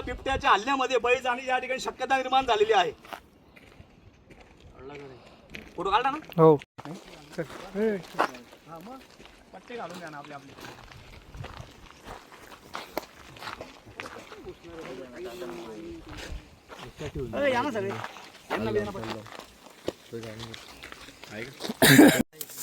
बिबट्याच्या हल्ल्यामध्ये बळी जाण्याची या ठिकाणी शक्यता निर्माण झालेली आहे. फोटो काढला ना? हो. पट्टे घालून द्या ना आपले आपले. या ना सगळे.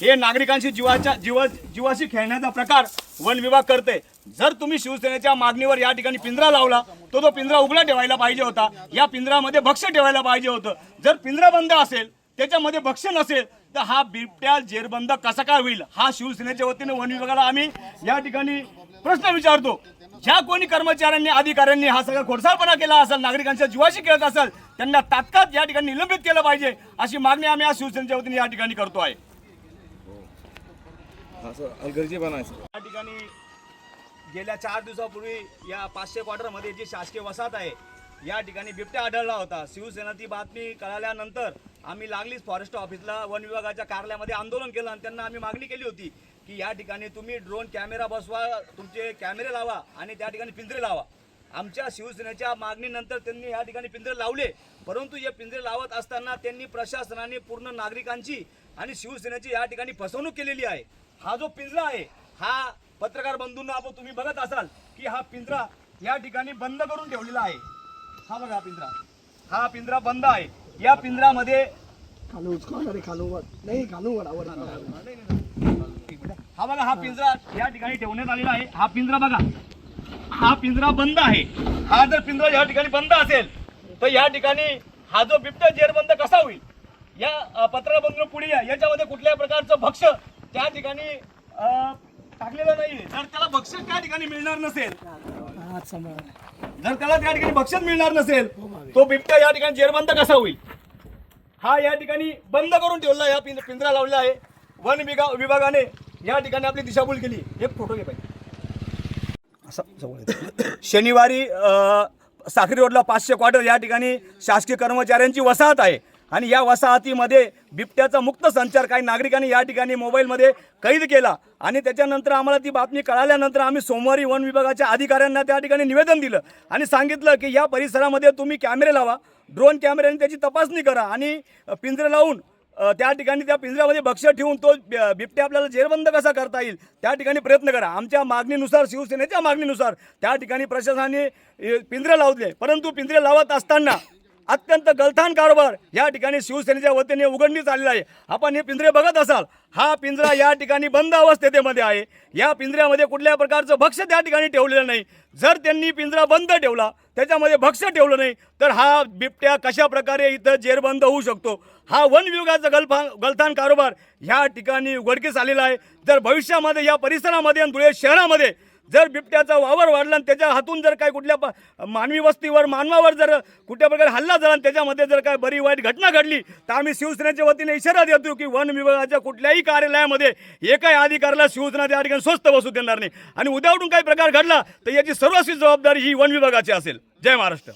हे नागरिकांशी जीवाशी खेळण्याचा प्रकार वन विभाग करते. जर तुम्ही शिवसेनेच्या मागणीवर या ठिकाणी पिंजरा लावला तो पिंजरा उघडा ठेवायला पाहिजे होता. या पिंजऱ्यामध्ये भक्ष्य ठेवायला पाहिजे होतं. जर पिंजरा बंद असेल त्याच्यामध्ये भक्ष्य नसेल तर हा बिबट्या जेरबंद कसा काय होईल, हा शिवसेनेच्या वतीने वन विभागाला आम्ही या ठिकाणी प्रश्न विचारतो. ज्या कोणी कर्मचाऱ्यांनी अधिकाऱ्यांनी हा सगळा खोडसाळपणा केला असेल, नागरिकांच्या जीवाशी खेळत असेल, त्यांना तात्काळ या ठिकाणी निलंबित केलं पाहिजे अशी मागणी आम्ही आज शिवसेनेच्या वतीने या ठिकाणी करतो आहे. या ठिकाणी गेल्या 4 दिवसापूर्वी या 500 क्वार्टरमध्ये जी शासकीय वसाहत आहे या ठिकाणी बिबट्या आढळला होता. शिवसेना ती बातमी कळाल्यानंतर आम्ही लागलीच फॉरेस्ट ऑफिसला वन विभागाच्या कार्यालयामध्ये आंदोलन केलं आणि त्यांना आम्ही मागणी केली होती की या ठिकाणी तुम्ही ड्रोन कॅमेरा बसवा, तुमचे कॅमेरे लावा आणि त्या ठिकाणी पिंजरे लावा. आमच्या शिवसेनेच्या मागणीनंतर त्यांनी या ठिकाणी पिंजरे लावले, परंतु हे पिंजरे लावत असताना त्यांनी प्रशासनाने पूर्ण नागरिकांची आणि शिवसेनेची या ठिकाणी फसवणूक केलेली आहे. हा जो पिंजरा आहे हा पत्रकार बंधूंना आपण तुम्ही बघत असाल की हा पिंजरा या ठिकाणी बंद करून ठेवलेला आहे. हा बघा हा पिंजरा बंद आहे. या पिंजऱ्यामध्ये हा बघा हा पिंजरा या ठिकाणी ठेवण्यात आलेला आहे. हा पिंजरा बघा, हा पिंजरा बंद आहे. हा जर पिंजरा या ठिकाणी बंद असेल तर या ठिकाणी हा जो बिबट्या जेरबंद कसा होईल. या पत्रकार बंधू पुढे याच्यामध्ये कुठल्याही प्रकारचं भक्ष्य त्या ठिकाणी टाकलेलं नाही. जर त्याला भक्ष्य त्या ठिकाणी मिळणार नसेल, जर त्याला त्या ठिकाणी भक्ष्य मिळणार नसेल तो बिबट्या या ठिकाणी जेरबंद कसा होईल. हा या ठिकाणी बंद करून ठेवला, या पिंजरा लावलेला आहे. वन विभागाने या ठिकाणी आपली दिशाभूल केली. एक फोटो घे पाहिजे. शनिवारी साखरी रोडला 500 क्वार्टर या ठिकाणी शासकीय कर्मचाऱ्यांची वसाहत आहे आणि या वसाहतीमध्ये बिबट्याचा मुक्त संचार काही नागरिकांनी या ठिकाणी मोबाईलमध्ये कैद केला आणि त्याच्यानंतर आम्हाला ती बातमी कळाल्यानंतर आम्ही सोमवारी वन विभागाच्या अधिकाऱ्यांना त्या ठिकाणी निवेदन दिलं आणि सांगितलं की या परिसरामध्ये तुम्ही कॅमेरे लावा, ड्रोन कॅमेऱ्याने त्याची तपासणी करा आणि पिंजरे लावून त्या ठिकाणी त्या पिंजऱ्यामध्ये भक्ष्य ठेवून तो बिबट्या आपल्याला जेरबंद कसा करता येईल त्या ठिकाणी प्रयत्न करा. आमच्या मागणीनुसार, शिवसेनेच्या मागणीनुसार त्या ठिकाणी प्रशासनाने पिंजरे लावले, परंतु पिंजरे लावत असताना अत्यंत गलथान कारभार या ठिकाणी शिवसेनेच्या वतीने उघडणीस आलेला आहे. आपण हे पिंजरे बघत असाल, हा पिंजरा या ठिकाणी बंद अवस्थेमध्ये आहे. या पिंजऱ्यामध्ये कुठल्याही प्रकारचं भक्ष्य त्या ठिकाणी ठेवलेलं नाही. जर त्यांनी पिंजरा बंद ठेवला, त्याच्यामध्ये भक्ष्य ठेवलं नाही तर हा बिबट्या कशा प्रकारे इथं जेरबंद होऊ शकतो. हा वन विभागाचा गलथान कारभार या ठिकाणी उघडकीस आलेला आहे. जर भविष्यामध्ये या परिसरामध्ये आणि धुळे शहरामध्ये जर बिबट्याचा वावर वाढला आणि त्याच्या हातून जर काय कुठल्या मानवी वस्तीवर, मानवावर जर कुठल्या प्रकारे हल्ला झाला आणि त्याच्यामध्ये जर काय बरी वाईट घटना घडली तर आम्ही शिवसेनेच्या वतीने इशारा देतो की वन विभागाच्या कुठल्याही कार्यालयामध्ये एकाही अधिकाऱ्याला शिवसेना त्या ठिकाणी स्वस्त बसू देणार नाही आणि उद्या उठून काही प्रकार घडला तर याची सर्वस्वी जबाबदारी ही वन विभागाची असेल. जय महाराष्ट्र.